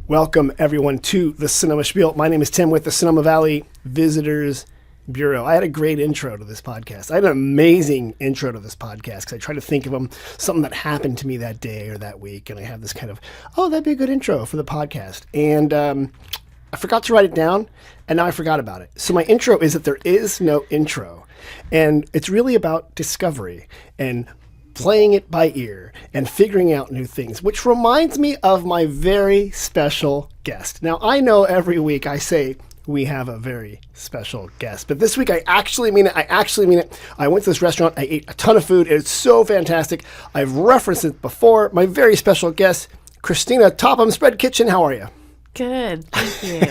Welcome, everyone, to the Sonoma Spiel. My name is Tim with the Sonoma Valley Visitors Bureau. I had a great intro to this podcast. I had an amazing intro to this podcast because I try to think of something that happened to me that day or that week, and I have this kind of, that'd be a good intro for the podcast. And I forgot to write it down, and now I forgot about it. So my intro is that there is no intro, and it's really about discovery and playing it by ear and figuring out new things, which reminds me of my very special guest. Now, I know every week I say we have a very special guest, but this week I actually mean it. I went to this restaurant. I ate a ton of food. It's so fantastic. I've referenced it before. My very special guest, Cristina Topham, Spread Kitchen. How are you? Good, thank you.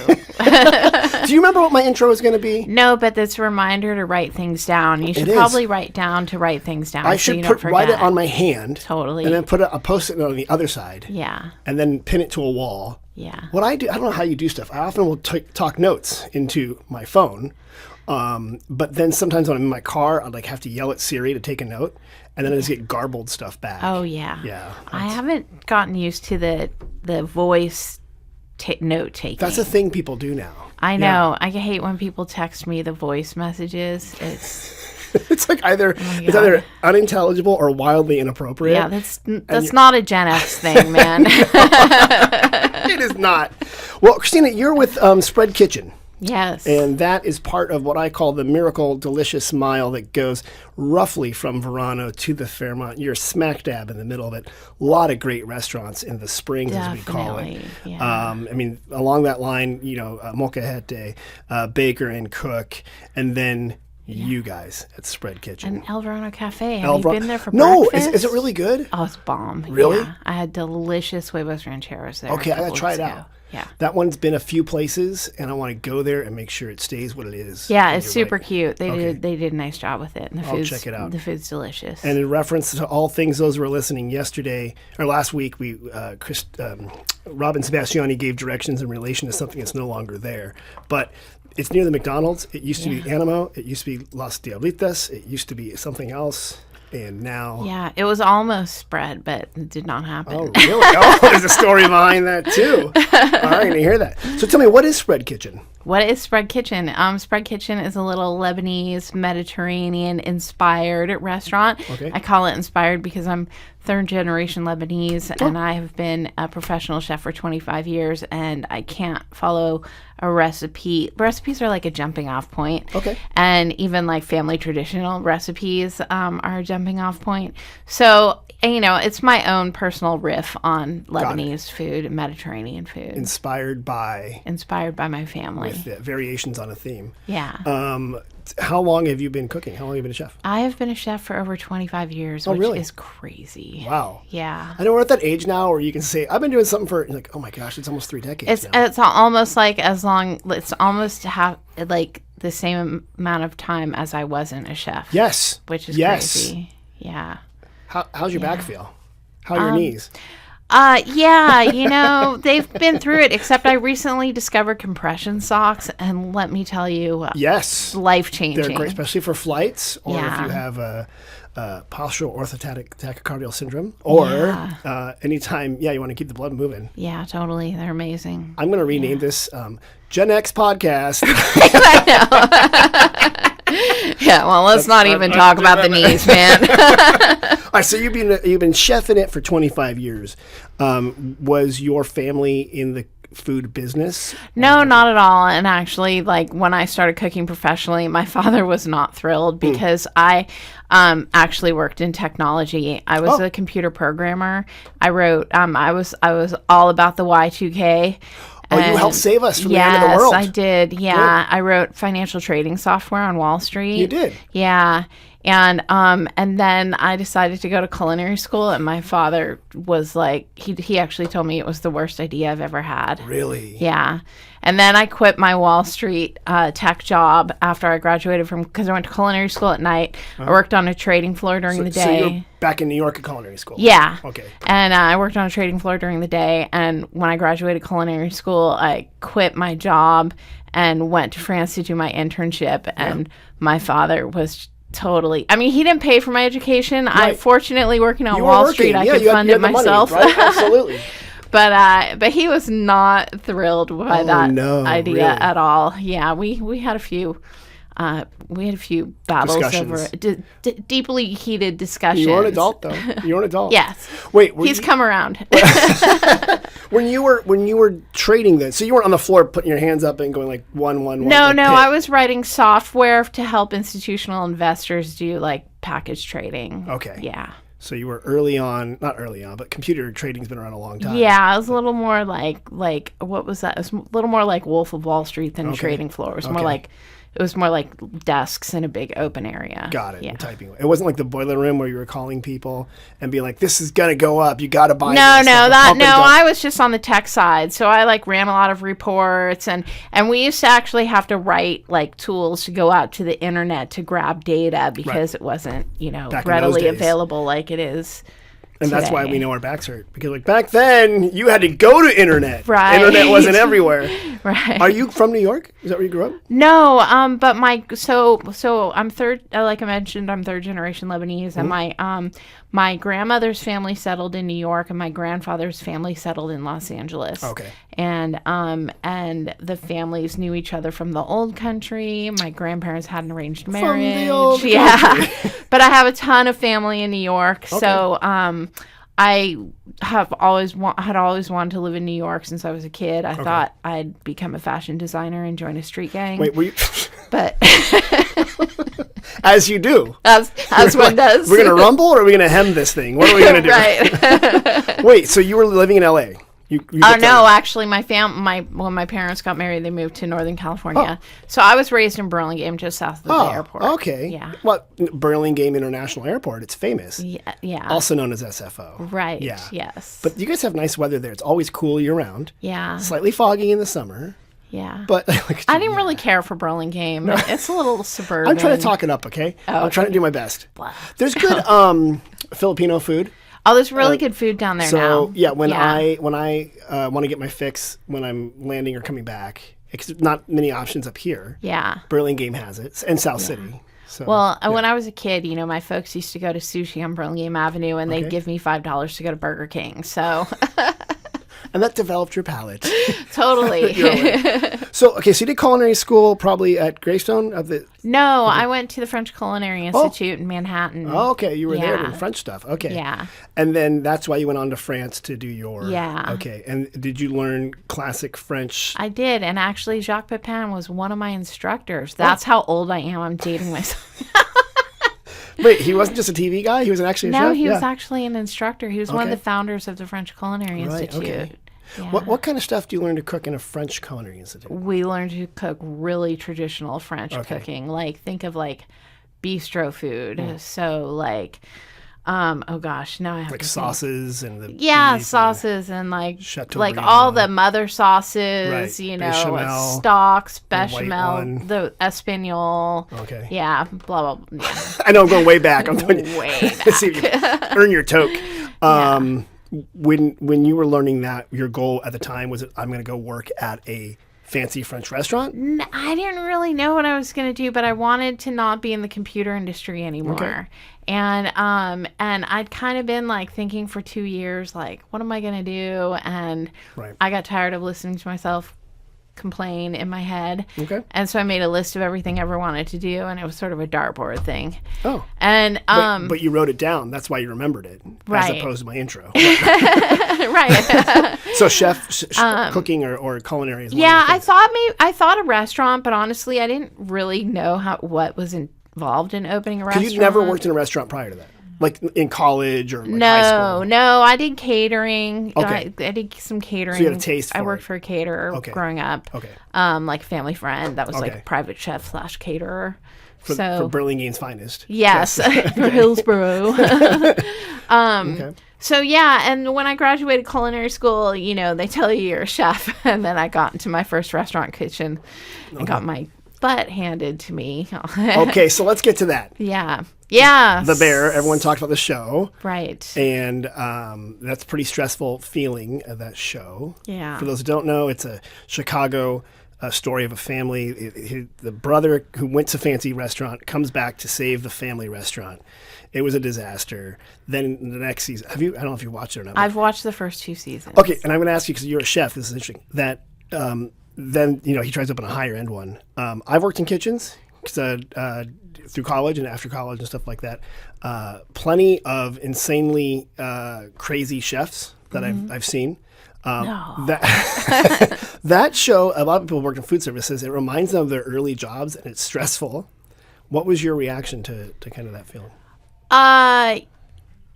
Do you remember what my intro was going to be? No, but it's a reminder to write things down. You should probably write things down. I should write it on my hand. Totally. And then put a Post-it note on the other side. Yeah. And then pin it to a wall. Yeah. What I do, I don't know how you do stuff. I often will talk notes into my phone. But then sometimes when I'm in my car, I'd have to yell at Siri to take a note. And then I just get garbled stuff back. Oh, yeah. Yeah. I haven't gotten used to the voice note taking. That's a thing people do now. I know. Yeah. I hate when people text me the voice messages. It's like either unintelligible or wildly inappropriate. Yeah, that's not a Gen X thing, man. It is not. Well, Cristina, you're with Spread Kitchen. Yes. And that is part of what I call the Miracle Delicious Mile that goes roughly from Verano to the Fairmont. You're smack dab in the middle of it. A lot of great restaurants in the Springs, as we call it. Yeah. Along that line, Molcajete, Baker and Cook, and then you guys at Spread Kitchen. And El Verano Cafe. Have you been there for breakfast? No, is it really good? Oh, it's bomb. Really? Yeah. I had delicious huevos rancheros there. Okay, I got to try it out. Yeah. That one's been a few places, and I want to go there and make sure it stays what it is. Yeah, it's super cute. They did a nice job with it. And I'll check it out. The food's delicious. And in reference to all things, those who were listening last week, Robin Sebastiani gave directions in relation to something that's no longer there. But it's near the McDonald's. It used to be Animo. It used to be Las Diablitas. It used to be something else. And now... Yeah, it was almost Spread, but it did not happen. Oh, really? Oh, there's a story behind that, too. All right, I hear that. So tell me, what is Spread Kitchen? What is Spread Kitchen? Spread Kitchen is a little Lebanese, Mediterranean inspired restaurant. Okay. I call it inspired because I'm third generation Lebanese and I have been a professional chef for 25 years and I can't follow a recipe. Recipes are like a jumping off point. Okay. And even like family traditional recipes are a jumping off point. So, it's my own personal riff on Lebanese food and Mediterranean food. Inspired by my family. With variations on a theme. Yeah. How long have you been cooking? How long have you been a chef? I have been a chef for over 25 years, which is crazy. Wow. Yeah. I know we're at that age now where you can say, I've been doing something for, like, oh my gosh, it's almost 3 decades now. It's almost like it's almost to have, like, the same amount of time as I wasn't a chef. Yes. Which is crazy. Yeah. How's your back feel? How are your knees? They've been through it, except I recently discovered compression socks, and let me tell you, yes, life-changing. They're great, especially for flights, or if you have a postural orthostatic tachycardial syndrome, or anytime, you want to keep the blood moving. Yeah, totally. They're amazing. I'm going to rename this Gen X Podcast. I know. Yeah, well, let's not even talk about the knees, man. All right, so you've been chefing it for 25 years. Was your family in the food business? No, not at all. And actually, like when I started cooking professionally, my father was not thrilled because I actually worked in technology. I was a computer programmer. I wrote. I was all about the Y2K. Oh, you helped save us from the end of the world. Yes, I did. Yeah, good. I wrote financial trading software on Wall Street. You did? Yeah. And then I decided to go to culinary school, and my father was like, he actually told me it was the worst idea I've ever had. Really? Yeah. And then I quit my Wall Street tech job after I graduated because I went to culinary school at night. I worked on a trading floor during the day. So you're back in New York at culinary school? Yeah. Okay. And I worked on a trading floor during the day. And when I graduated culinary school, I quit my job and went to France to do my internship. And my father was totally, I mean, he didn't pay for my education. Right. I fortunately working on Wall Street, I could fund it myself. Money, right? Absolutely. But he was not thrilled by that idea really? at all. Yeah, we had a few. We had a few battles over deeply heated discussions. You're an adult, though. You're an adult. Yes. Wait, he's come around. When you were trading this, so you weren't on the floor putting your hands up and going like one. No, I was writing software to help institutional investors do like package trading. Okay. Yeah. So you were not early on, but computer trading's been around a long time. Yeah, it was a little more like what was that? It was a little more like Wolf of Wall Street than a trading floor. It was more like desks in a big open area. Got it. Yeah. Typing. It wasn't like the boiler room where you were calling people and being like, "This is gonna go up. You got to buy." I was just on the tech side, so I like ran a lot of reports, and we used to actually have to write like tools to go out to the internet to grab data because it wasn't readily available like it is. And today. That's why we know our backs hurt. Because like back then, you had to go to internet. Right. Internet wasn't everywhere. Right. Are you from New York? Is that where you grew up? No, but so I'm third. Like I mentioned, I'm third generation Lebanese, and my grandmother's family settled in New York, and my grandfather's family settled in Los Angeles. Okay. And the families knew each other from the old country. My grandparents had an arranged marriage. From the old country. But I have a ton of family in New York, so I had always wanted to live in New York since I was a kid. I thought I'd become a fashion designer and join a street gang. Wait, were you? But as you do. As one does. We're gonna rumble, or are we gonna hem this thing? What are we gonna do? Right. Wait, so you were living in L.A. No, actually, when my parents got married, they moved to Northern California. So I was raised in Burlingame, just south of the airport. Okay. Yeah. Well, Burlingame International Airport, it's famous. Yeah. Also known as SFO. Right. Yeah. Yes. But you guys have nice weather there. It's always cool year round. Yeah. Slightly foggy in the summer. Yeah. But I didn't really care for Burlingame. No. It's a little suburban. I'm trying to talk it up, okay? I'm trying to do my best. There's good Filipino food. Oh, there's really good food down there now. So yeah, when I want to get my fix when I'm landing or coming back, it's not many options up here. Yeah. Burlingame has it, and South City. So, when I was a kid, my folks used to go to sushi on Burlingame Avenue, and they'd give me $5 to go to Burger King. So. And that developed your palate. Totally. So you did culinary school probably at Greystone? No, I went to the French Culinary Institute in Manhattan. Oh, okay. You were there doing French stuff. Okay. Yeah. And then that's why you went on to France to do your... Yeah. Okay. And did you learn classic French? I did. And actually, Jacques Pepin was one of my instructors. That's how old I am. I'm dating myself. Wait, he wasn't just a TV guy? He was actually a chef? No, he was actually an instructor. He was one of the founders of the French Culinary Institute. Okay. Yeah. What kind of stuff do you learn to cook in a French Culinary Institute? We learned to cook really traditional French cooking. Like, think of like bistro food. So like, oh gosh, now I have like to sauces think. and the sauces and like Chateaubriand. all the mother sauces, right. Bechamel, like stocks, bechamel, the Espanol. Okay. Yeah, blah blah. Yeah. I know I'm going way back. I'm going way back. See if you earn your toque. When you were learning that, your goal at the time was, I'm going to go work at a fancy French restaurant? I didn't really know what I was going to do, but I wanted to not be in the computer industry anymore. Okay. And I'd kind of been like thinking for 2 years, like, what am I going to do? And I got tired of listening to myself complain in my head. Okay. And so I made a list of everything I ever wanted to do, and it was sort of a dartboard thing. Oh. And but you wrote it down. That's why you remembered it, as opposed to my intro. Right. So cooking or culinary is one yeah, of the things. I thought a restaurant, but honestly, I didn't really know what was involved in opening a restaurant. Because you'd never worked in a restaurant prior to that? Like in college or high school? No, I did catering. Okay. I did some catering. So you had a taste for I worked for a caterer growing up. Okay. Like family friend. That was like private chef / caterer. For Burlingame's finest. Yes, for Hillsborough. So yeah, and when I graduated culinary school, they tell you you're a chef, and then I got into my first restaurant kitchen and got my butt handed to me. Okay, so let's get to that. Yeah. Yeah. The Bear. Everyone talked about the show. Right. And that's a pretty stressful feeling of that show. Yeah. For those who don't know, it's a Chicago a story of a family. The brother who went to fancy restaurant comes back to save the family restaurant. It was a disaster. Then the next season, I don't know if you watched it or not. I've watched the first 2 seasons. Okay, and I'm going to ask you, because you're a chef, this is interesting, that then, he tries to open a higher end one. I've worked in kitchens through college and after college and stuff like that. Plenty of insanely crazy chefs that I've seen. No. That show, a lot of people work in food services, it reminds them of their early jobs, and it's stressful. What was your reaction to kind of that feeling?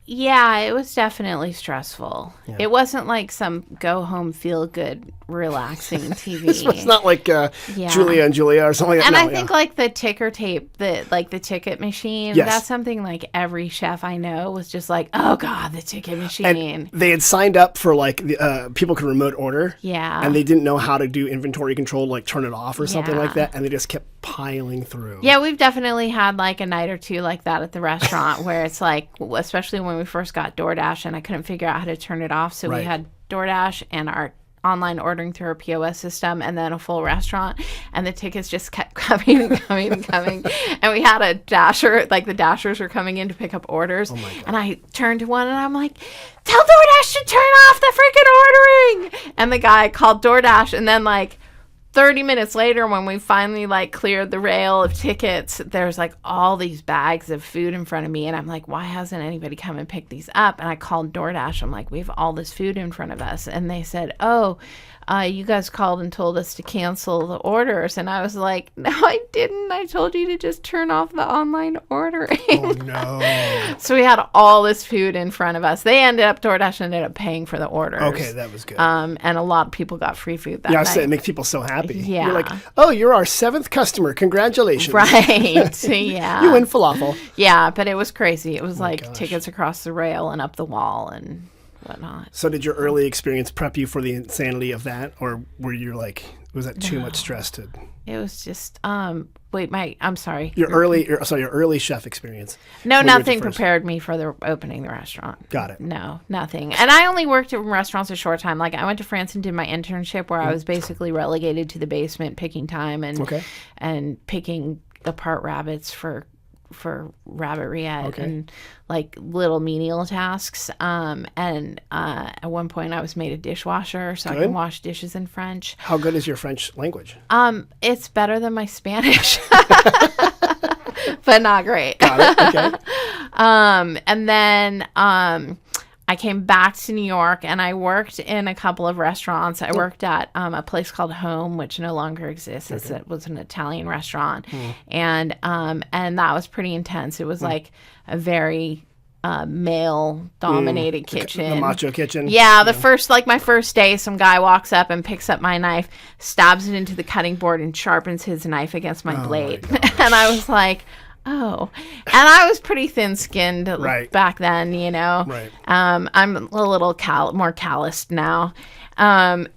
Yeah, it was definitely stressful. Yeah. It wasn't like some go home feel good relaxing TV. It's not like Julia and Julia or something like that. And I think like the ticker tape, the ticket machine, yes. That's something like every chef I know was just like, oh God, the ticket machine. And they had signed up for like people could remote order. Yeah. And they didn't know how to do inventory control, like turn it off or something Yeah. like that. And they just kept piling through. Yeah, we've definitely had like a night or two like that at the restaurant where it's like, especially when we first got DoorDash and I couldn't figure out how to turn it off. So Right. we had DoorDash and our online ordering through our POS system and then a full restaurant, and the tickets just kept coming and coming and coming. And we had a dasher, like the dashers were coming in to pick up orders. Oh my God. And I turned to one and I'm like, tell DoorDash to turn off the freaking ordering. And the guy called DoorDash, and then like 30 minutes later, when we finally like cleared the rail of tickets, there's like all these bags of food in front of me. And I'm like, why hasn't anybody come and picked these up? And I called DoorDash. I'm like, we have all this food in front of us. And they said, oh, you guys called and told us to cancel the orders. And I was like, no, I didn't. I told you to just turn off the online ordering. Oh, no. So we had all this food in front of us. DoorDash ended up paying for the orders. Okay, that was good. And a lot of people got free food that Yeah, I night. said it makes people so happy. Yeah. You're like, oh, you're our 7th customer. Congratulations. Right. Yeah. You win falafel. Yeah, but it was crazy. It was like gosh. tickets across the rail and up the wall and whatnot. So did your early experience prep you for the insanity of that? Or were you like, was that too much stress to... It was just, I'm sorry. Your early chef experience. No, when you were nothing the first- prepared me for opening the restaurant. Got it. No, nothing. And I only worked in restaurants a short time. Like I went to France and did my internship where I was basically relegated to the basement picking thyme and picking apart rabbits for Rabbit Riette and like little menial tasks. And at one point I was made a dishwasher so I can wash dishes in French. How good is your French language? It's better than my Spanish. But not great. Got it. Okay. And then I came back to New York and I worked in a couple of restaurants. I worked at a place called Home, which no longer exists. It was an Italian restaurant. And that was pretty intense. It was like a very male-dominated kitchen. The macho kitchen. Yeah, my first day, some guy walks up and picks up my knife, stabs it into the cutting board, and sharpens his knife against my blade. And I was like, oh. And I was pretty thin-skinned back then, you know. Right. I'm a little more calloused now. And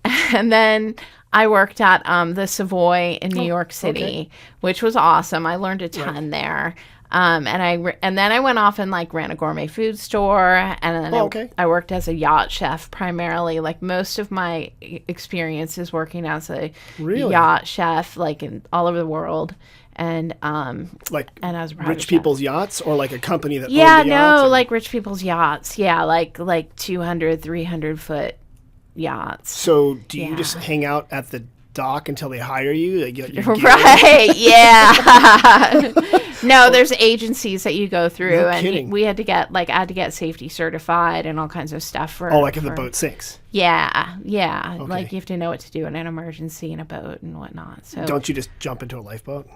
then I worked at the Savoy in New York City, which was awesome. I learned a ton there. And then I went off and like ran a gourmet food store, and then I worked as a yacht chef primarily. Like most of my experience is working as a yacht chef, like all over the world, and and as a rich people's yachts, or like a company that owned the yachts, like rich people's yachts, like 200, 300 foot yachts. So do you just hang out at the dock until they hire you? Right, yeah. No, there's agencies that you go through, kidding. We had to get I had to get safety certified and all kinds of stuff for. If the boat sinks. Yeah. Okay. Like you have to know what to do in an emergency in a boat and whatnot. So don't you just jump into a lifeboat?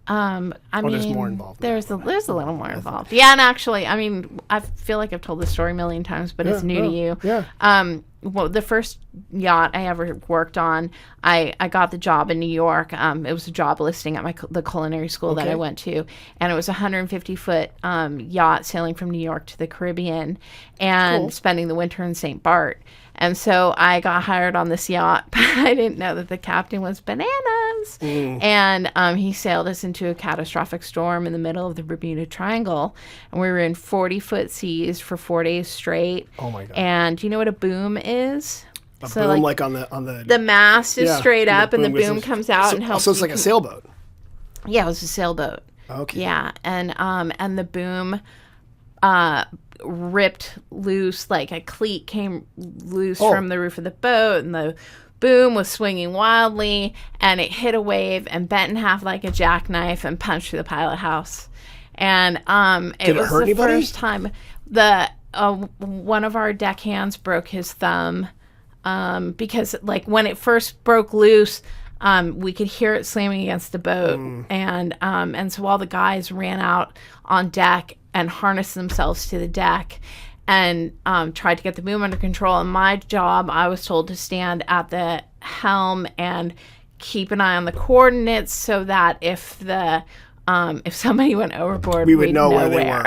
I mean, there's more involved. There's a little more involved. Yeah, and actually, I mean, I feel like I've told this story a million times, but it's new to you. Yeah. Well, the first yacht I ever worked on, I got the job in New York. It was a job listing at the culinary school that I went to, and it was a 150-foot yacht sailing from New York to the Caribbean and spending the winter in St. Bart. And so I got hired on this yacht, but I didn't know that the captain was bananas. And he sailed us into a catastrophic storm in the middle of the Bermuda Triangle. And we were in 40-foot seas for 4 days straight. Oh, my God. And do you know what a boom is? A So boom like on the the mast is straight and the up, and the boom boom goes- comes out so, and helps. So it's you like a sailboat. Yeah, it was a sailboat. Okay. Yeah, and the boom ripped loose, like a cleat came loose from the roof of the boat, and the boom was swinging wildly, and it hit a wave and bent in half like a jackknife and punched through the pilot house. And it was hurt the anybody? first time the one of our deckhands broke his thumb because like when it first broke loose. We could hear it slamming against the boat, and so all the guys ran out on deck and harnessed themselves to the deck and tried to get the boom under control. And my job, I was told to stand at the helm and keep an eye on the coordinates so that if somebody went overboard, We would we'd know where they were.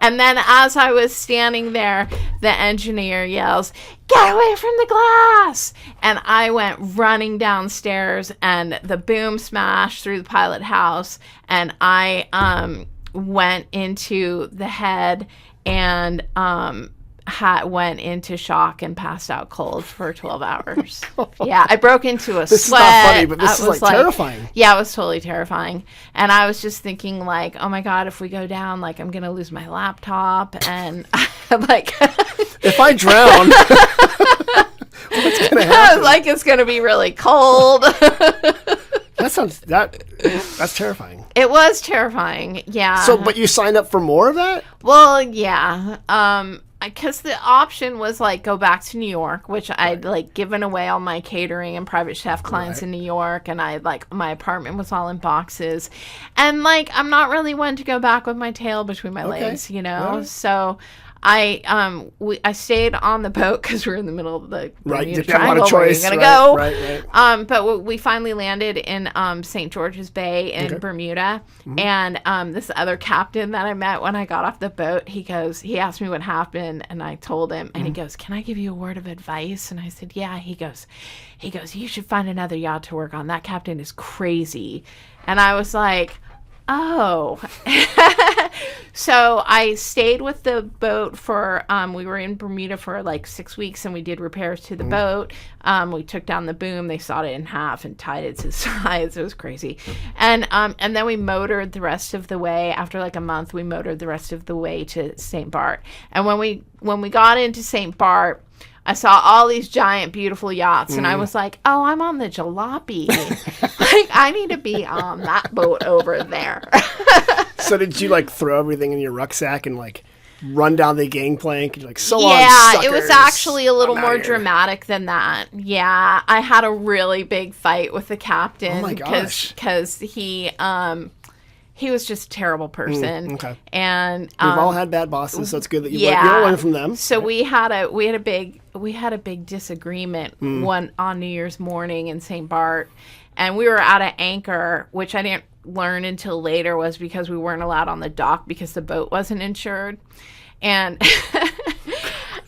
And then as I was standing there, the engineer yells, "Get away from the glass!" And I went running downstairs, and the boom smashed through the pilot house, and I went into the head and went into shock and passed out cold for 12 hours. Yeah, I broke into a This sweat. is not funny, but this I is was like terrifying. Yeah, it was totally terrifying. And I was just thinking like, oh my God, if we go down, like I'm going to lose my laptop. And like, If I drown, what's going to happen? like it's going to be really cold. That's terrifying. It was terrifying. Yeah. So, but you signed up for more of that? Well, yeah. Because the option was like go back to New York, which I'd like given away all my catering and private chef clients in New York, and I like my apartment was all in boxes, and like I'm not really one to go back with my tail between my legs, you know. Right. So I stayed on the boat because we're in the middle of the Right, Bermuda you didn't have a lot of Triangle. Where choice. you're gonna go? Right. But we finally landed in St. George's Bay in Bermuda, and this other captain that I met when I got off the boat, he asked me what happened, and I told him, and he goes, "Can I give you a word of advice?" And I said, "Yeah." He goes, "You should find another yacht to work on. That captain is crazy." And I was like, oh. So I stayed with the boat for, we were in Bermuda for like 6 weeks, and we did repairs to the boat. We took down the boom. They sawed it in half and tied it to the sides. It was crazy. And then we motored the rest of the way. After like a month, we motored the rest of the way to St. Bart. And when we got into St. Bart, I saw all these giant, beautiful yachts, and I was like, oh, I'm on the jalopy. Like, I need to be on that boat over there. So did you like throw everything in your rucksack and like run down the gangplank? And, like, so long, Yeah, it was suckers. actually a little I'm more outta here. dramatic than that. Yeah, I had a really big fight with the captain. Oh my gosh. Because he was just a terrible person. Okay. And We've all had bad bosses, so it's good that you yeah. learn from them. So we had a big disagreement one on New Year's morning in St. Bart, and we were at an anchor, which I didn't learn until later was because we weren't allowed on the dock because the boat wasn't insured, and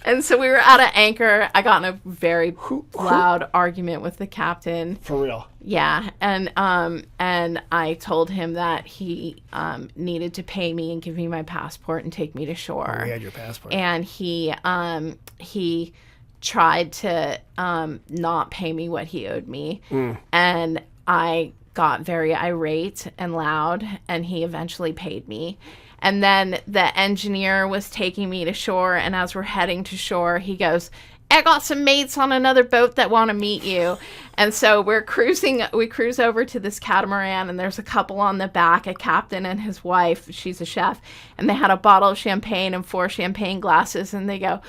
and so we were at an anchor. I got in a very loud argument with the captain. For real. Yeah, and I told him that he needed to pay me and give me my passport and take me to shore. Oh, he had your passport. And he tried to not pay me what he owed me, and I got very irate and loud, and he eventually paid me. And then the engineer was taking me to shore, and as we're heading to shore, he goes, I got some mates on another boat that want to meet you. And so we cruise over to this catamaran, and there's a couple on the back, a captain and his wife, she's a chef, and they had a bottle of champagne and 4 champagne glasses, and they go,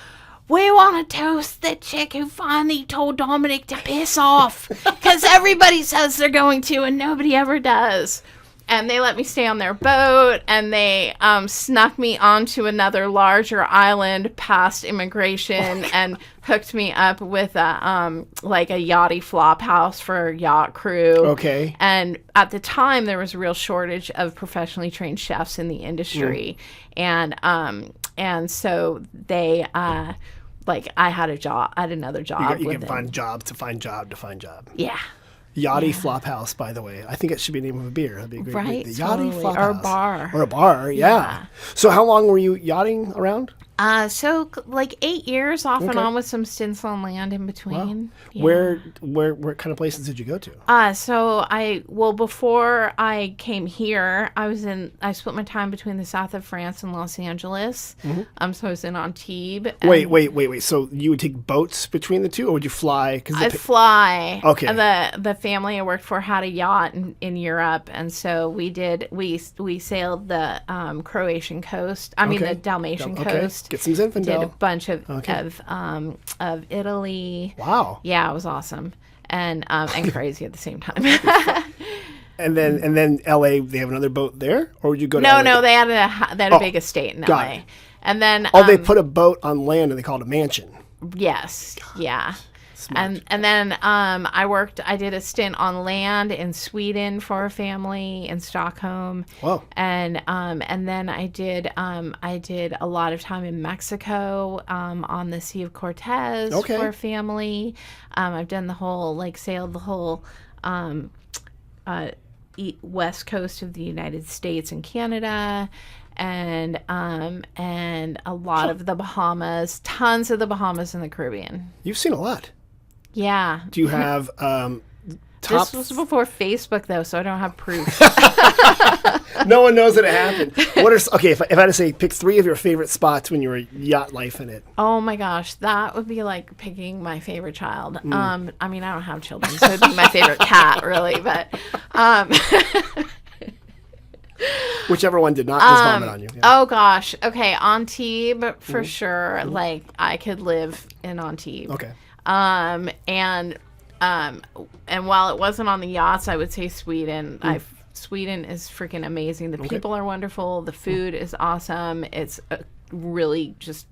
we want to toast the chick who finally told Dominic to piss off, because everybody says they're going to, and nobody ever does. And they let me stay on their boat, and they snuck me onto another larger island past immigration and hooked me up with a yachty flop house for yacht crew. Okay. And at the time, there was a real shortage of professionally trained chefs in the industry, and so they I had a job. I had another job. You with can them. find job to find job to find job. Yeah. Yachty Flophouse, by the way. I think it should be the name of a beer. That'd be a great. Right, The Yachty totally. Flophouse. Or a bar. Or a bar, yeah. So how long were you yachting around? So like 8 years off and on with some stints on land in between. Wow. Yeah. Where kind of places did you go to? Before I came here, I split my time between the south of France and Los Angeles. So I was in Antibes. Wait. So you would take boats between the two, or would you fly? I'd fly. Okay. And the family I worked for had a yacht in Europe, and so we sailed the Croatian coast. I mean the Dalmatian coast. Get some Zinfandel. Did a bunch of Italy. Wow. Yeah, it was awesome and crazy at the same time. And then LA, they have another boat there, or would you go to No, LA? no, they had a big estate in LA. It. And then they put a boat on land and they call it a mansion. Yes. Yeah. Smart. And then I did a stint on land in Sweden for a family in Stockholm. Whoa. And then I did a lot of time in Mexico on the Sea of Cortez for a family. I've done the whole sailed the whole west coast of the United States and Canada. And a lot of the Bahamas, tons of the Bahamas and the Caribbean. You've seen a lot. Yeah. Do you have This was before Facebook, though, so I don't have proof. No one knows that it happened. If I had to say, pick 3 of your favorite spots when you were yacht life in it. Oh my gosh, that would be like picking my favorite child. I mean, I don't have children, so it'd be my favorite cat, really. But whichever one did not just vomit on you. Yeah. Oh gosh, okay, Antibes for sure. Like I could live in Antibes. Okay. And while it wasn't on the yachts, I would say Sweden. Sweden is freaking amazing. The people are wonderful. The food is awesome. It's really just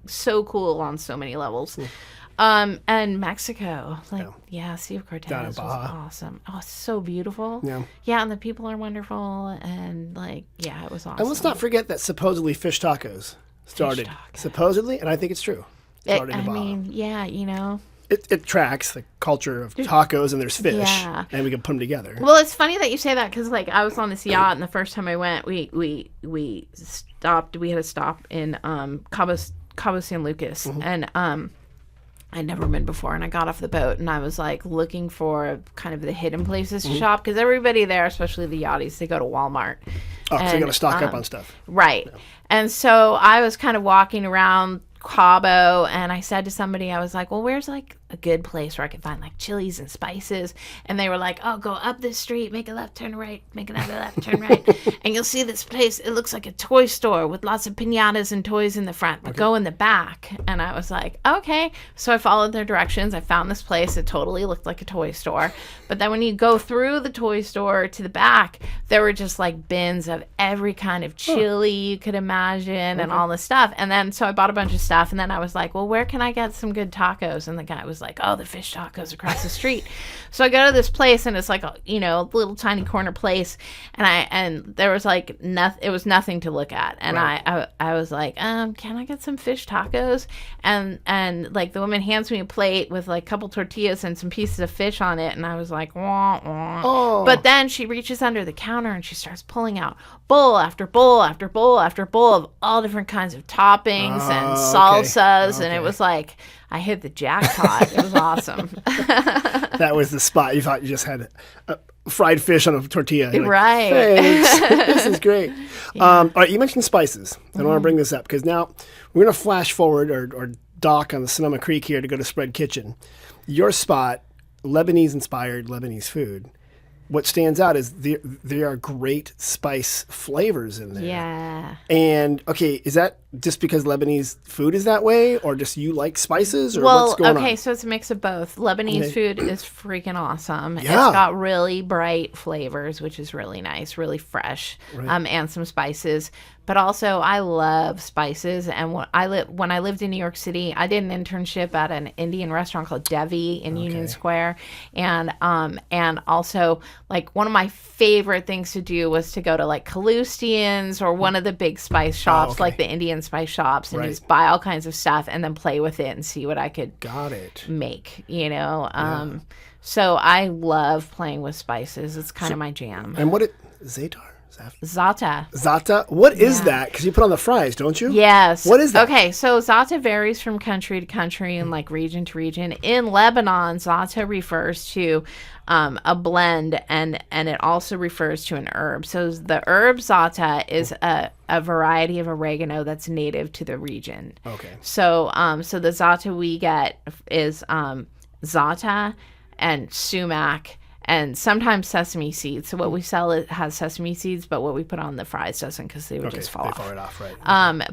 so cool on so many levels. And Mexico, Sea of Cortez was awesome. Oh, it's so beautiful. Yeah, and the people are wonderful, and it was awesome. And let's not forget that supposedly fish tacos started. Supposedly, and I think it's true. It tracks the culture of tacos, and there's fish, and we can put them together. Well, it's funny that you say that because I was on this yacht, and the first time I went, we stopped. We had a stop in Cabo San Lucas, and I'd never been before, and I got off the boat, and I was looking for kind of the hidden places to shop because everybody there, especially the yachties, they go to Walmart. Oh, so you got to stock up on stuff, right? Yeah. And so I was kind of walking around Cabo, and I said to somebody, I was like, well, where's a good place where I can find chilies and spices? And they were like, oh, go up this street, make a left, turn right, make another left, turn right, and you'll see this place. It looks like a toy store with lots of piñatas and toys in the front, but go in the back. And I was like, okay. So I followed their directions. I found this place. It totally looked like a toy store. But then when you go through the toy store to the back, there were just bins of every kind of chili you could imagine and all this stuff. And then so I bought a bunch of stuff, and then I was like, well, where can I get some good tacos? And the guy was like, oh, the fish tacos across the street. So I go to this place, and it's a little tiny corner place, and there was it was nothing to look at, and I was like, can I get some fish tacos? And the woman hands me a plate with a couple tortillas and some pieces of fish on it, and I was like, wah, wah. Oh. But then she reaches under the counter and she starts pulling out bowl after bowl after bowl after bowl of all different kinds of toppings and salsas, and it was I hit the jackpot. It was awesome. That was the spot. You thought you just had fried fish on a tortilla. Right. Thanks. This is great. Yeah. All right, you mentioned spices. I want to bring this up because now we're going to flash forward or dock on the Sonoma Creek here to go to Spread Kitchen. Your spot, Lebanese-inspired Lebanese food. What stands out is there are great spice flavors in there. Yeah. And, is that just because Lebanese food is that way, or just you like spices, or what's going on? So it's a mix of both. Lebanese food is freaking awesome. Yeah. It's got really bright flavors, which is really nice, really fresh, and some spices. But also, I love spices. And when I lived in New York City, I did an internship at an Indian restaurant called Devi in Union Square. And also, one of my favorite things to do was to go to Kalustyan's or one of the big spice shops, like the Indian spice shops, and just buy all kinds of stuff and then play with it and see what I could make, So I love playing with spices. It's kind of my jam. And za'atar? Is that? Za'atar. Za'atar? What is that? Because you put on the fries, don't you? Yes. What is that? Okay, so za'atar varies from country to country and like region to region. In Lebanon, za'atar refers to a blend, and it also refers to an herb. So the herb za'atar is a variety of oregano that's native to the region. Okay. So so the za'atar we get is za'atar and sumac, and sometimes sesame seeds. So what we sell, it has sesame seeds, but what we put on the fries doesn't, because they would just fall off. They fall right off, right.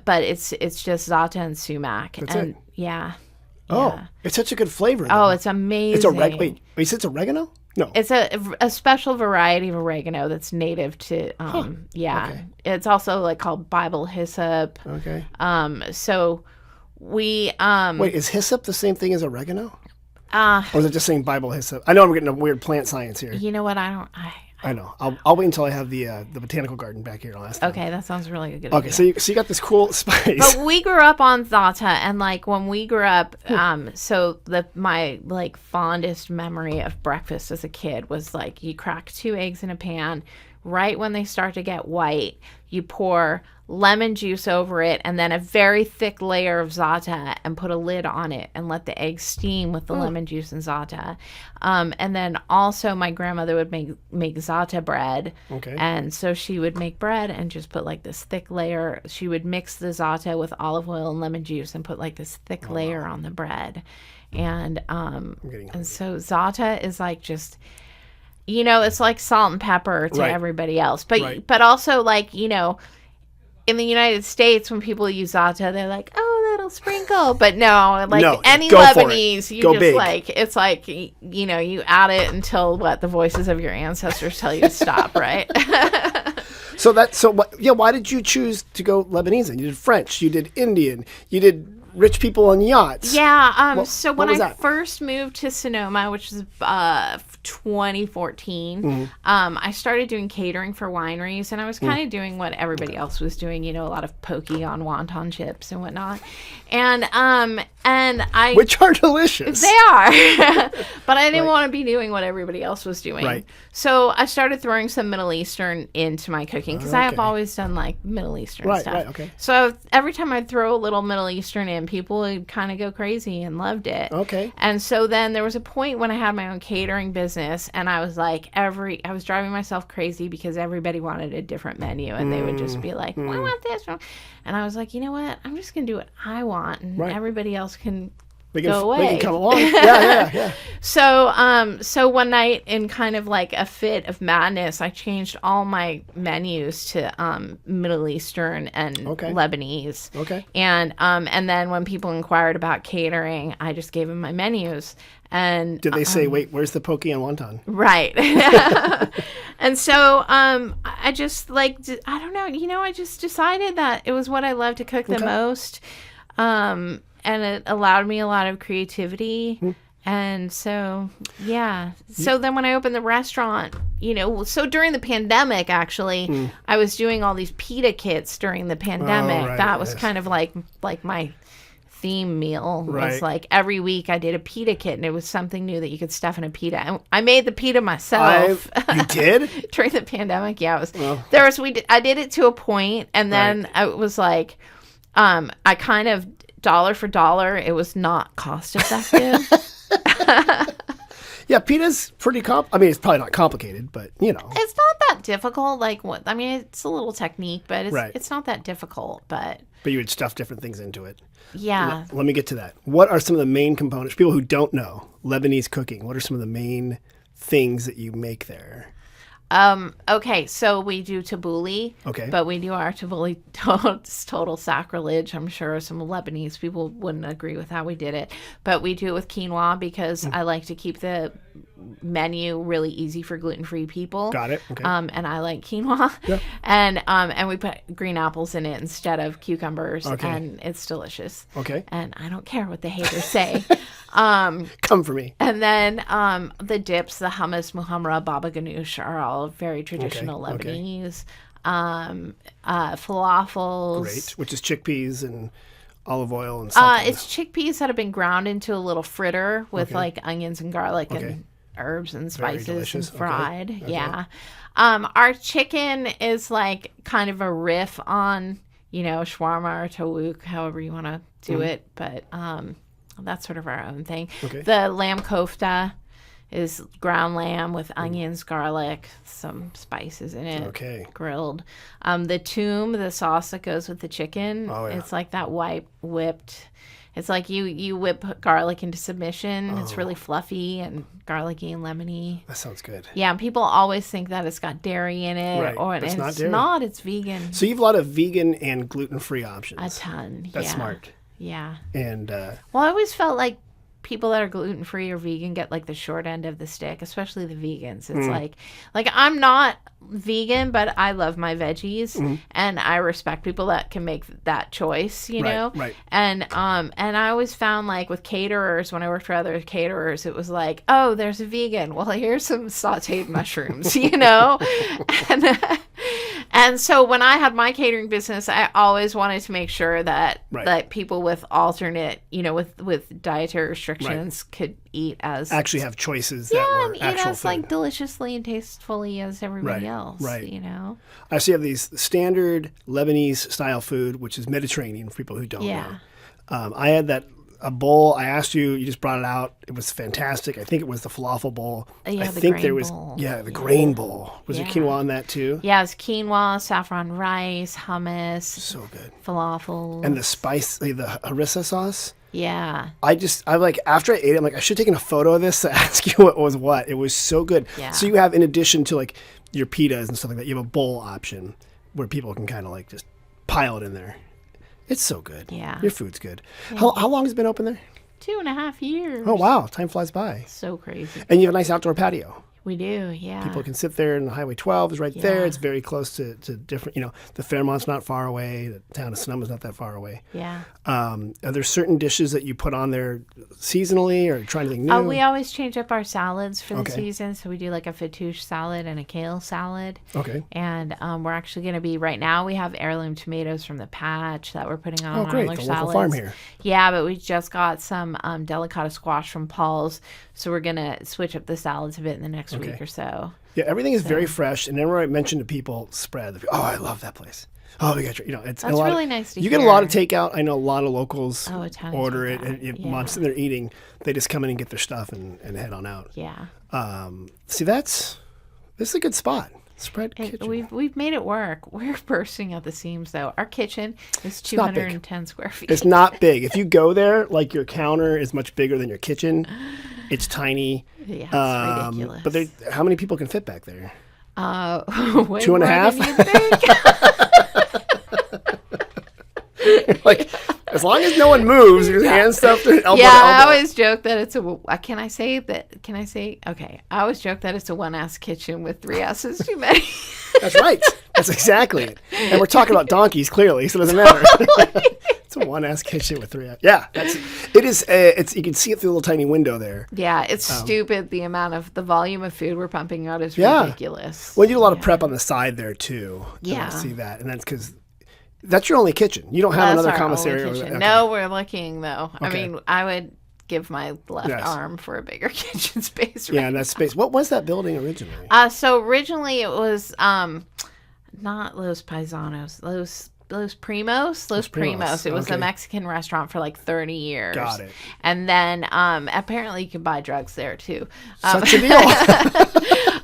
But it's just za'atar and sumac. That's and it? Yeah. Oh, yeah. it's such a good flavor. Oh, it's amazing. It's wait, you said it's oregano? No. It's a special variety of oregano that's native to, Okay. It's also like called Bible hyssop. Okay. So we, Wait, is hyssop the same thing as oregano? Or is it just saying Bible hyssop? I know I'm getting a weird plant science here. You know what? I know. I'll wait until I have the botanical garden back here. Okay, that sounds really good. Okay, so you got this cool spice. But we grew up on za'atar, and like when we grew up, so my like fondest memory of breakfast as a kid was like you crack 2 eggs in a pan. Right when they start to get white, you pour lemon juice over it and then a very thick layer of za'atar and put a lid on it and let the eggs steam with the lemon juice and za'atar. And then also my grandmother would make za'atar bread. Okay. And so she would make bread and just put like this thick layer. She would mix the za'atar with olive oil and lemon juice and put like this thick layer on the bread. And so za'atar is like just... You know, it's like salt and pepper to everybody else. But also, like, you know, in the United States, when people use za'atar, they're like, oh, little sprinkle. But no, any Lebanese, you just big. Like, it's like, you know, you add it until the voices of your ancestors tell you to stop, right? Why did you choose to go Lebanese? You did French, you did Indian, you did rich people on yachts. Yeah. So when I first moved to Sonoma, which was 2014, I started doing catering for wineries, and I was kind of doing what everybody else was doing. You know, a lot of poke on wonton chips and whatnot. Which are delicious. They are. But I didn't want to be doing what everybody else was doing. Right. So I started throwing some Middle Eastern into my cooking, because I have always done like Middle Eastern stuff. Right. Okay. So every time I'd throw a little Middle Eastern in, people would kind of go crazy and loved it. Okay. And so then there was a point when I had my own catering business, and I was like, I was driving myself crazy because everybody wanted a different menu, and they would just be like, I want this. And I was like, you know what? I'm just going to do what I want, and everybody else can go away. They can come along. Yeah. So one night, in kind of like a fit of madness, I changed all my menus to Middle Eastern and Lebanese. Okay. And then when people inquired about catering, I just gave them my menus. And did they say, wait, where's the poke and wonton? Right. And so I just I don't know, you know, I just decided that it was what I loved to cook the most. And it allowed me a lot of creativity. And so, yeah. So then when I opened the restaurant, you know, so during the pandemic, actually, I was doing all these pita kits during the pandemic. Oh, right, that was kind of like my theme meal. Was like every week I did a pita kit, and it was something new that you could stuff in a pita. And I made the pita myself. You did? During the pandemic, yeah. I did it to a point, and then it was like, I kind of, dollar for dollar, it was not cost effective. Yeah, pita's pretty I mean, it's probably not complicated, but you know, it's not that difficult. I mean, it's a little technique, but it's not that difficult. But you would stuff different things into it. Yeah. Let me get to that. What are some of the main components? People who don't know Lebanese cooking, what are some of the main things that you make there? Okay, so we do tabbouleh. Okay. But we do our tabbouleh, it's total sacrilege. I'm sure some Lebanese people wouldn't agree with how we did it. But we do it with quinoa because I like to keep the menu really easy for gluten-free people. Got it. Okay. And I like quinoa. Yeah. And we put green apples in it instead of cucumbers. Okay. And it's delicious. Okay. And I don't care what the haters say. Come for me. And then the dips, the hummus, muhammara, baba ganoush are all very traditional Lebanese. Falafels. Great. Which is chickpeas and olive oil and something. It's chickpeas that have been ground into a little fritter with like onions and garlic and herbs and Very spices delicious. and fried. Okay. Yeah. Our chicken is like kind of a riff on, shawarma or tawuk, however you want to do it. But that's sort of our own thing. Okay. The lamb kofta is ground lamb with onions, garlic, some spices in it. Okay. Grilled. The toom, the sauce that goes with the chicken, it's like that whipped. It's like you whip garlic into submission. It's really fluffy and garlicky and lemony. That sounds good. Yeah, and people always think that it's got dairy in it. Right, Or but it's and not it's dairy. not. It's vegan. So you have a lot of vegan and gluten-free options. A ton. That's yeah. smart. Yeah. And Well, I always felt like people that are gluten-free or vegan get like the short end of the stick, especially the vegans. It's like I'm not vegan, but I love my veggies, and I respect people that can make that choice, know? Right. And I always found like with caterers, when I worked for other caterers, it was like, oh, there's a vegan. Well, here's some sauteed mushrooms, And so when I had my catering business, I always wanted to make sure that that people with alternate, with dietary restrictions could eat as actually have choices that were and eat actual as food. like deliciously and tastefully as everybody else. Right. I see you have these standard Lebanese style food, which is Mediterranean for people who don't know. I had a bowl. I asked you. You just brought it out. It was fantastic. I think it was the falafel bowl. Yeah, I the think grain there was bowl. the grain bowl. Was there quinoa on that too? Yeah, it's quinoa, saffron rice, hummus. So good. Falafel. And the spice, the harissa sauce. Yeah. After I ate it, I'm like, I should have taken a photo of this to ask you what was what. It was so good. Yeah. So you have, in addition to like your pitas and stuff like that, you have a bowl option where people can kind of like just pile it in there. It's so good. Yeah. Your food's good. How long has it been open there? 2.5 years. Oh, wow. Time flies by. So crazy. And you have a nice outdoor patio. We do, yeah. People can sit there, and Highway 12 is right there. It's very close to different, the Fairmont's not far away. The town of Sonoma's not that far away. Yeah. Are there certain dishes that you put on there seasonally or trying anything new? We always change up our salads for the season. So we do like a fattoush salad and a kale salad. Okay. And we're actually going to be, right now, we have heirloom tomatoes from the patch that we're putting on our great. The salads. local farm here. Yeah, but we just got some delicata squash from Paul's. So we're going to switch up the salads a bit in the next week or so. Yeah, everything is very fresh. And whenever I mention to people Spread, they go, I love that place. Oh, we got it's That's a lot really nice to you hear. get a lot of takeout. I know a lot of locals a ton order do it. that. And while I'm sitting there eating, they just come in and get their stuff and head on out. Yeah. See, this is a good spot. Spread kitchen. We've made it work. We're bursting at the seams, though. Our kitchen is 210 square feet. It's not big. If you go there, like your counter is much bigger than your kitchen. It's tiny. Yeah, it's ridiculous. But how many people can fit back there? 2.5. Like, as long as no one moves, your hand stuff elbow to elbow. I always joke that it's can I say? Okay. I always joke that it's a one-ass kitchen with 3 asses too many. That's right. That's exactly it. And we're talking about donkeys, clearly, so it doesn't matter. It's a one-ass kitchen with 3 asses. Yeah, it is. You can see it through a little tiny window there. Yeah, it's stupid. The volume of food we're pumping out is ridiculous. Well, you do a lot of prep on the side there too. Yeah. I see that, and that's because that's your only kitchen. You don't have another commissary. Okay. No, we're looking though. Okay. I mean, I would give my left arm for a bigger kitchen space. Yeah, and that space. What was that building originally? So originally it was not Los Paisanos, Los Primos. It was a Mexican restaurant for like 30 years. Got it. And then apparently you can buy drugs there too. Such a deal.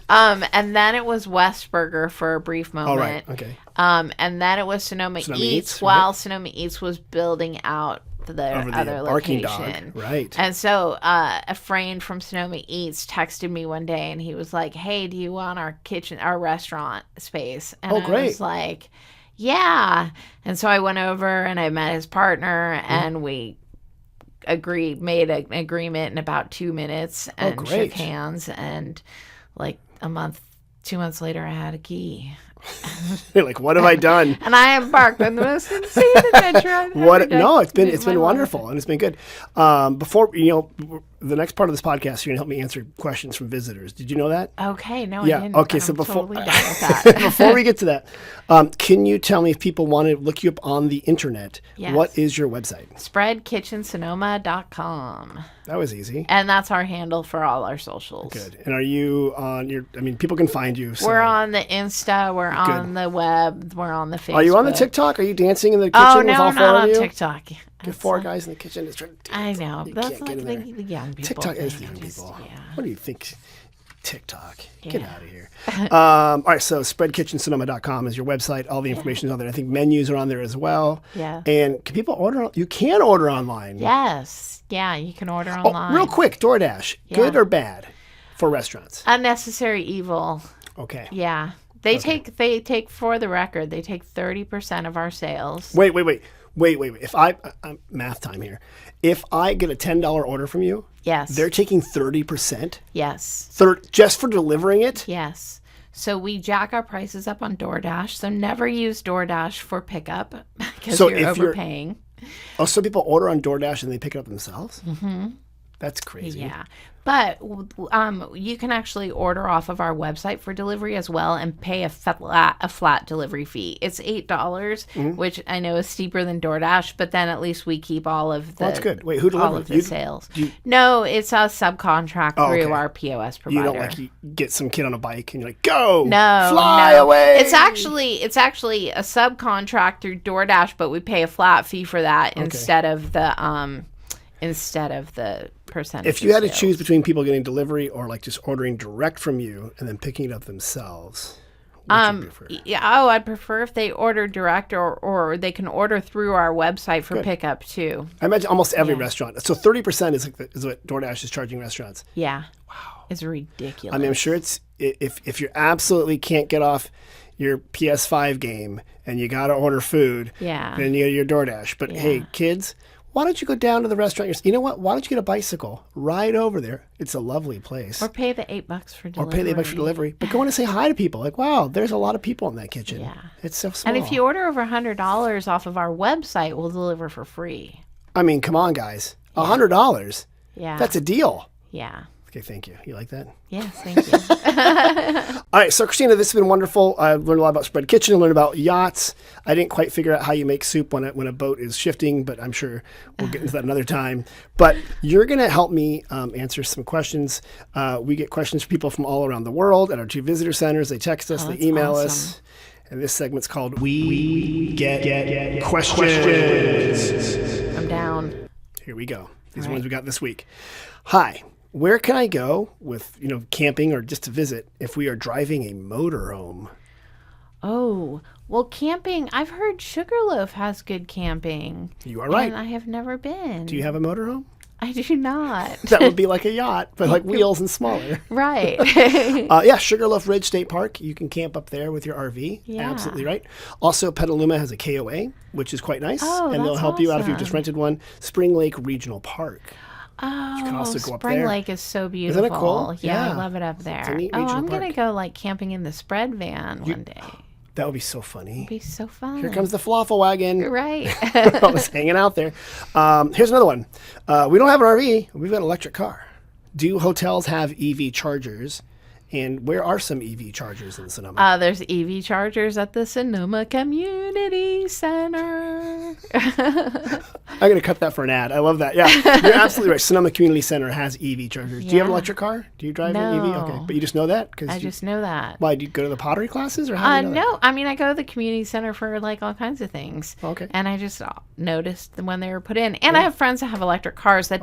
And then it was West Burger for a brief moment. Oh, right. Okay. And then it was Sonoma Eats while Sonoma Eats was building out their other location. Dog. Right. And so a friend from Sonoma Eats texted me one day and he was like, "Hey, do you want our restaurant space?" And I was like, yeah. And so I went over and I met his partner and we made an agreement in about 2 minutes and shook hands, and like 2 months later I had a key. You're like, what have I done? And I embarked on the most insane adventure I've ever done. No, it's been My wonderful life. and it's been good. Before the next part of this podcast, you're gonna help me answer questions from visitors. Did you know that? Okay, no, I Yeah. didn't. Okay. I'm So totally down with that. before we get to that, can you tell me if people want to look you up on the internet? Yes. What is your website? Spreadkitchensonoma.com. That was easy. And that's our handle for all our socials. Good. And are you on your? I mean, people can find you. So. We're on the Insta. We're on the web. We're on the Facebook. Are you on the TikTok? Are you dancing in the kitchen Oh, with no, all I'm four not of on you? TikTok. Get four guys in the kitchen just trying to dance. I know. You That's can't like get in there. the young people. TikTok is for thing. young people. Yeah. What do you think? TikTok. Get Yeah. out of here. All right, so spreadkitchensonoma.com is your website. All the information is on there. I think menus are on there as well. Yeah. And can people order? You can order online. Yes. Yeah, you can order Oh, online. real quick, DoorDash, good Yeah. or bad for restaurants? Unnecessary evil. Okay. Yeah. They take for the record, they take 30% of our sales. Wait. If I'm math time here. If I get a $10 order from you, Yes. they're taking 30%? Yes. Just for delivering it? Yes. So we jack our prices up on DoorDash. So never use DoorDash for pickup because So you're if you're- overpaying. Oh, so people order on DoorDash and they pick it up themselves? Mm-hmm. That's crazy. Yeah. But you can actually order off of our website for delivery as well and pay a flat delivery fee. It's $8, which I know is steeper than DoorDash, but then at least we keep all of the That's good. Wait, who delivers? all of the sales. No, it's a subcontract through okay. our POS provider. You don't you get some kid on a bike and you're like, go, No, fly no. away. It's actually a subcontract through DoorDash, but we pay a flat fee for that instead of the percentage. If you had to sales. choose between people getting delivery or like just ordering direct from you and then picking it up themselves, what would you prefer? I'd prefer if they order direct or they can order through our website for pickup too. I imagine almost every restaurant. So 30% is what DoorDash is charging restaurants. Yeah. Wow. It's ridiculous. I mean, I'm sure it's if you absolutely can't get off your PS5 game and you got to order food, then you get your DoorDash. But hey, kids, why don't you go down to the restaurant? You know what? Why don't you get a bicycle? Ride over there. It's a lovely place. Or pay the $8 for delivery. Or pay the $8 for delivery. But go in and say hi to people. Like, wow, there's a lot of people in that kitchen. Yeah. It's so small. And if you order over $100 off of our website, we'll deliver for free. I mean, come on, guys. $100. Yeah. That's a deal. Yeah. Okay, thank you. You like that? Yes, thank you. All right, so Cristina, this has been wonderful. I learned a lot about Spread Kitchen. I learned about yachts. I didn't quite figure out how you make soup when a boat is shifting, but I'm sure we'll get into that another time. But you're going to help me answer some questions. We get questions from people from all around the world at our 2 visitor centers. They text us, they email us. And this segment's called We Get Questions. I'm down. Here we go. These are ones we got this week. Hi. Where can I go with, camping or just to visit if we are driving a motorhome? Oh, well, camping. I've heard Sugarloaf has good camping. You are right. And I have never been. Do you have a motorhome? I do not. That would be like a yacht, but like wheels and smaller. Right. Sugarloaf Ridge State Park. You can camp up there with your RV. Yeah. Absolutely right. Also, Petaluma has a KOA, which is quite nice. Oh, and they'll that's help you out if you awesome. just rented one. Spring Lake Regional Park. Oh, You can also go up Spring there. Lake is so beautiful. Isn't it cool? Yeah, Yeah. I love it up there. a neat Oh, regional I'm going park. to go like camping in the Spread van one day. That would be so funny. It'd be so fun. Here comes the falafel wagon. Right. I was hanging out there. Here's another one. We don't have an RV. We've got an electric car. Do hotels have EV chargers? And where are some EV chargers in Sonoma? There's EV chargers at the Sonoma Community Center. I'm going to cut that for an ad. I love that. Yeah, you're absolutely right. Sonoma Community Center has EV chargers. Do you have an Yeah. electric car? Do you drive an EV? No. Okay, but you just know that? I just know that. Why, do you go to the pottery classes? Or how do you know No, I mean, I go to the community center for like all kinds of things. Okay. And I just noticed when they were put in. And I have friends that have electric cars that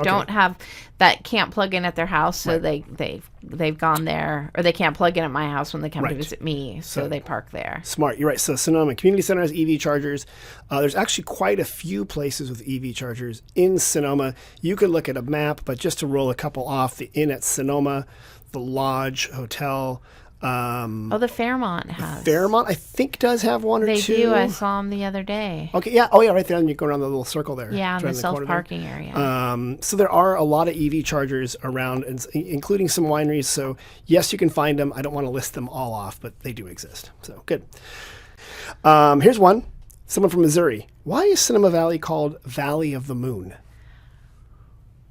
that can't plug in at their house. So they've gone there, or they can't plug in at my house when they come to visit me. So they park there. Smart. You're right. So Sonoma Community Center has EV chargers. There's actually quite a few places with EV chargers in Sonoma. You could look at a map, but just to roll a couple off, the Inn at Sonoma, the Lodge Hotel, The Fairmont has. Fairmont, I think, does have one or They two. do. I saw them the other day. Okay, yeah. Oh, yeah, right there. And you go around the little circle there. Yeah, in Right the corner there. self-parking area. So there are a lot of EV chargers around, including some wineries. So yes, you can find them. I don't want to list them all off, but they do exist. So good. Here's one. Someone from Missouri. Why is Sonoma Valley called Valley of the Moon?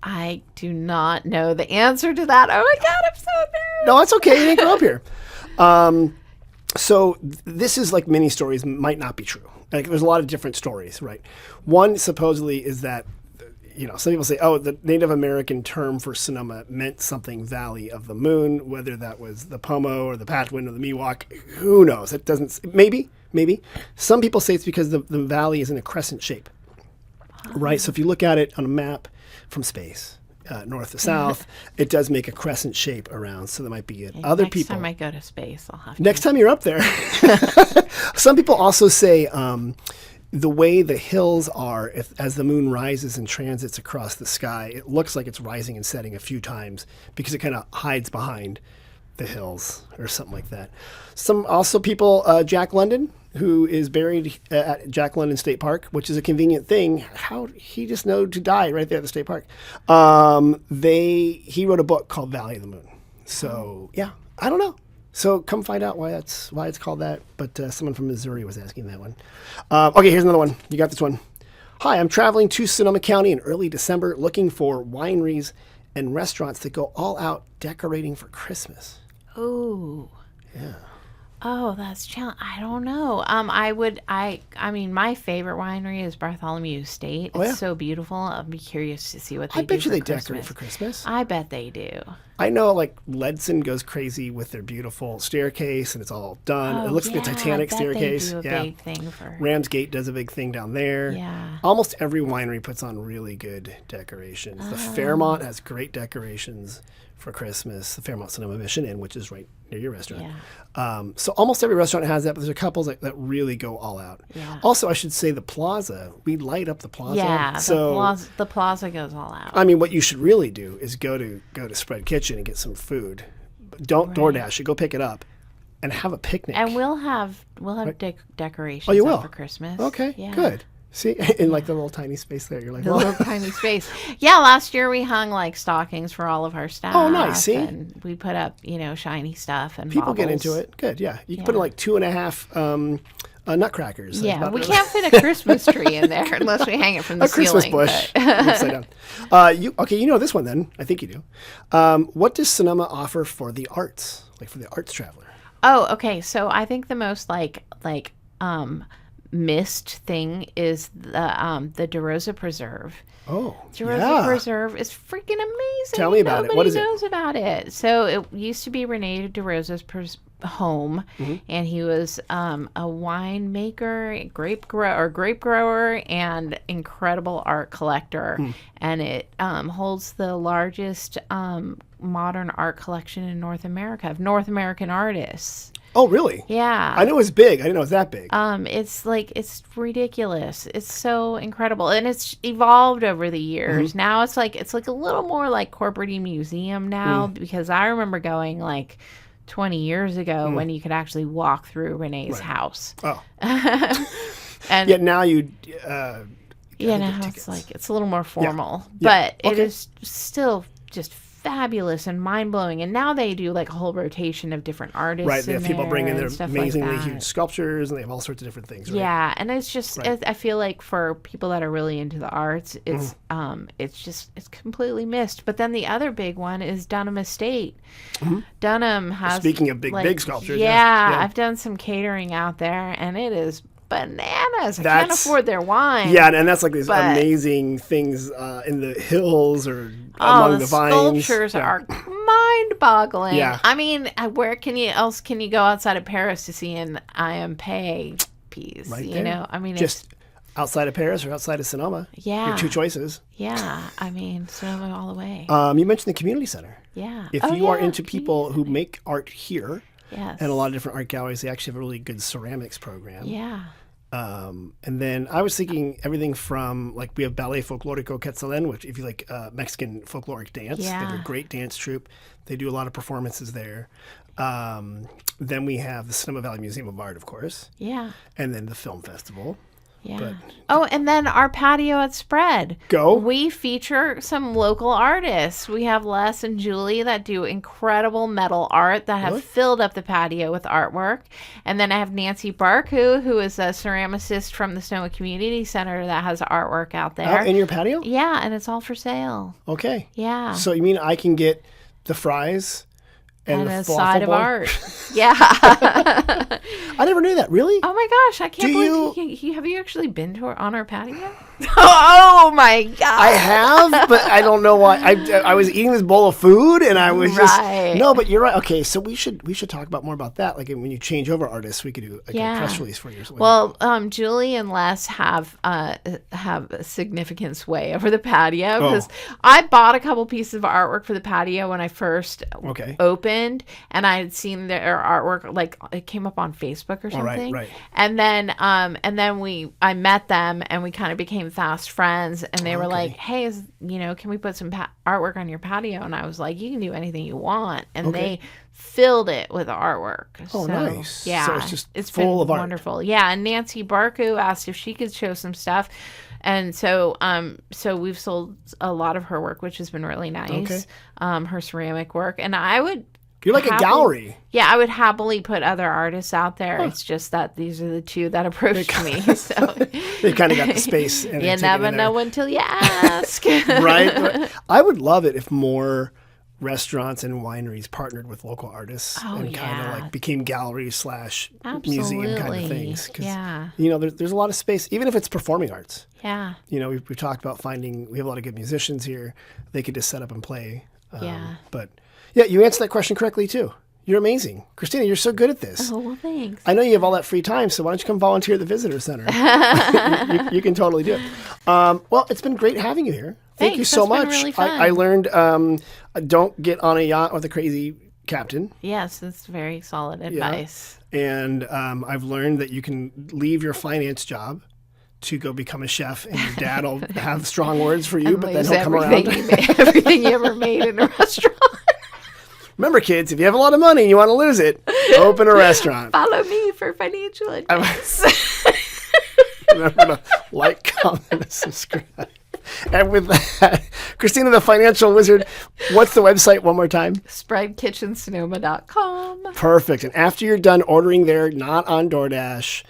I do not know the answer to that. Oh my God, I'm so embarrassed. No, it's okay. You didn't grow up here. So this is like many stories might not be true. Like there's a lot of different stories, right? One supposedly is that, some people say, oh, the Native American term for Sonoma meant something Valley of the Moon, whether that was the Pomo or the Patwin or the Miwok. Who knows? It doesn't. Maybe. Some people say it's because the valley is in a crescent shape, right? So if you look at it on a map from space, north to south, it does make a crescent shape around. So there might be it. Other Next people. time I go to space, I'll have to. Next time you're up there. Some people also say the way the hills are, as the moon rises and transits across the sky, it looks like it's rising and setting a few times because it kind of hides behind the hills or something like that. Some also people, Jack London, who is buried at Jack London State Park, which is a convenient thing. How he just know to die right there at the state park. He wrote a book called Valley of the Moon. So yeah, I don't know. So come find out why it's called that. But someone from Missouri was asking that one. Okay, here's another one. You got this one. Hi, I'm traveling to Sonoma County in early December looking for wineries and restaurants that go all out decorating for Christmas. Oh. Yeah. Oh, that's challenging. I don't know. I mean, my favorite winery is Bartholomew State. It's so beautiful. I'll be curious to see what they do. I bet you they Christmas. decorate for Christmas. I bet they do. I know, like, Ledson goes crazy with their beautiful staircase, and it's all done. It looks like a Titanic staircase. They do a big thing for Ramsgate does a big thing down there. Yeah. Almost every winery puts on really good decorations. The Fairmont has great decorations for Christmas. The Fairmont Sonoma Mission Inn, which is right near your restaurant. Yeah. So almost every restaurant has that, but there's a couple that really go all out. Yeah. Also, I should say the plaza. We light up the plaza. Yeah, So the plaza goes all out. I mean, what you should really do is go to Spread Kitchen and get some food. Don't DoorDash it. Go pick it up and have a picnic. And we'll have decorations Oh, you will? up for Christmas. Okay, Yeah. good. See, in like the little tiny space there, you're like, The little tiny space. Yeah, last year we hung like stockings for all of our staff. Oh, nice. See? And we put up, shiny stuff and people get baubles. into it. Good, yeah. You can put in like 2.5 nutcrackers. Yeah, we can't fit a Christmas tree in there unless we hang it from the ceiling. Christmas bush upside down. You know this one then. I think you do. What does Sonoma offer for the arts, like for the arts traveler? Oh, okay. So I think the most missed thing is the DeRosa Preserve. Oh, DeRosa Preserve is freaking amazing. Tell me about it. What is it? Nobody knows about it. So it used to be Rene DeRosa's home, and he was a winemaker, grape grower, and incredible art collector. And it holds the largest modern art collection in North America of North American artists. Oh, really? Yeah. I knew it was big. I didn't know it was that big. It's ridiculous. It's so incredible, and it's evolved over the years. Now it's like a little more like corporate-y museum now, because I remember going like 20 years ago when you could actually walk through Renee's house. Oh. And Yet now you. now it's a little more formal, Yeah. but it is still just fabulous and mind-blowing. And now they do like a whole rotation of different artists. Right, they have people bring in their amazingly like huge sculptures, and they have all sorts of different things. Right? Yeah, and it's just I feel like for people that are really into the arts, it's it's completely missed. But then the other big one is Dunham Estate. Dunham has, speaking of big sculptures. Yeah, I've done some catering out there, and it is bananas. I can't afford their wine. Yeah, and that's like these amazing things in the hills or among the vines. Sculptures are mind-boggling. Yeah. I mean, where can you go outside of Paris to see an IMP piece? Right you there. know, I mean, just outside of Paris or outside of Sonoma. Yeah. Your two choices. Yeah, I mean, Sonoma all the way. You mentioned the community center. Yeah. If you are into people who make art here, yes, and a lot of different art galleries, they actually have a really good ceramics program. Yeah. And then I was thinking everything from, like, we have Ballet Folklorico Quetzalen, which if you like Mexican folkloric dance, they have a great dance troupe. They do a lot of performances there. Then we have the Sonoma Valley Museum of Art, of course. Yeah. And then the film festival. Yeah. And then our patio at Spread. We feature some local artists. We have Les and Julie that do incredible metal art that have filled up the patio with artwork. And then I have Nancy Barku, who is a ceramicist from the Sonoma Community Center that has artwork out there. Out in your patio? Yeah, and it's all for sale. Okay. Yeah. So you mean I can get the fries and the a side of ball? art. Yeah. I never knew that. Really? Oh my gosh! I can't believe have you actually been to on our patio? Oh my god! I have, but I don't know why. I was eating this bowl of food, and I was just no. But you're right. Okay, so we should talk about more about that. Like when you change over artists, we could do a press release for you. Well, Julie and Les have a significant sway over the patio because I bought a couple pieces of artwork for the patio when I first opened, and I had seen their artwork, like it came up on Facebook or something. Right. And then I met them, and we kind of became fast friends, and they were like, hey, can we put some artwork on your patio? And I was like, you can do anything you want. And they filled it with artwork. Oh, nice. Yeah. So it's just it's full been of art. Wonderful. Yeah. And Nancy Barku asked if she could show some stuff. And so we've sold a lot of her work, which has been really nice. Her ceramic work. And I would You're like a gallery. Yeah, I would happily put other artists out there. It's just that these are the two that approached me. So they kind of got the space. And you never know until you ask. Right. I would love it if more restaurants and wineries partnered with local artists and kind of like became galleries / museum kind of things. Because, there's a lot of space, even if it's performing arts. Yeah. We've talked about we have a lot of good musicians here. They could just set up and play. But yeah, you answered that question correctly too. You're amazing. Cristina, you're so good at this. Oh, well, thanks. I know you have all that free time, so why don't you come volunteer at the visitor center? you can totally do it. Well, it's been great having you here. Thank you so much. Been really fun. I learned don't get on a yacht with a crazy captain. Yes, that's very solid advice. And I've learned that you can leave your finance job to go become a chef, and your dad will have strong words for you, but then he'll come around. Everything you ever made in a restaurant. Remember, kids, if you have a lot of money and you want to lose it, open a restaurant. Follow me for financial advice. Remember to like, comment, and subscribe. And with that, Cristina, the financial wizard, what's the website one more time? Spreadkitchensonoma.com. Perfect. And after you're done ordering there, not on DoorDash,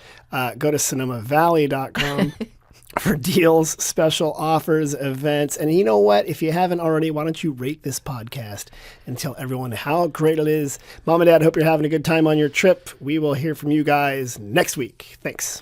go to sonomavalley.com for deals, special offers, events. And you know what? If you haven't already, why don't you rate this podcast and tell everyone how great it is. Mom and Dad, hope you're having a good time on your trip. We will hear from you guys next week. Thanks.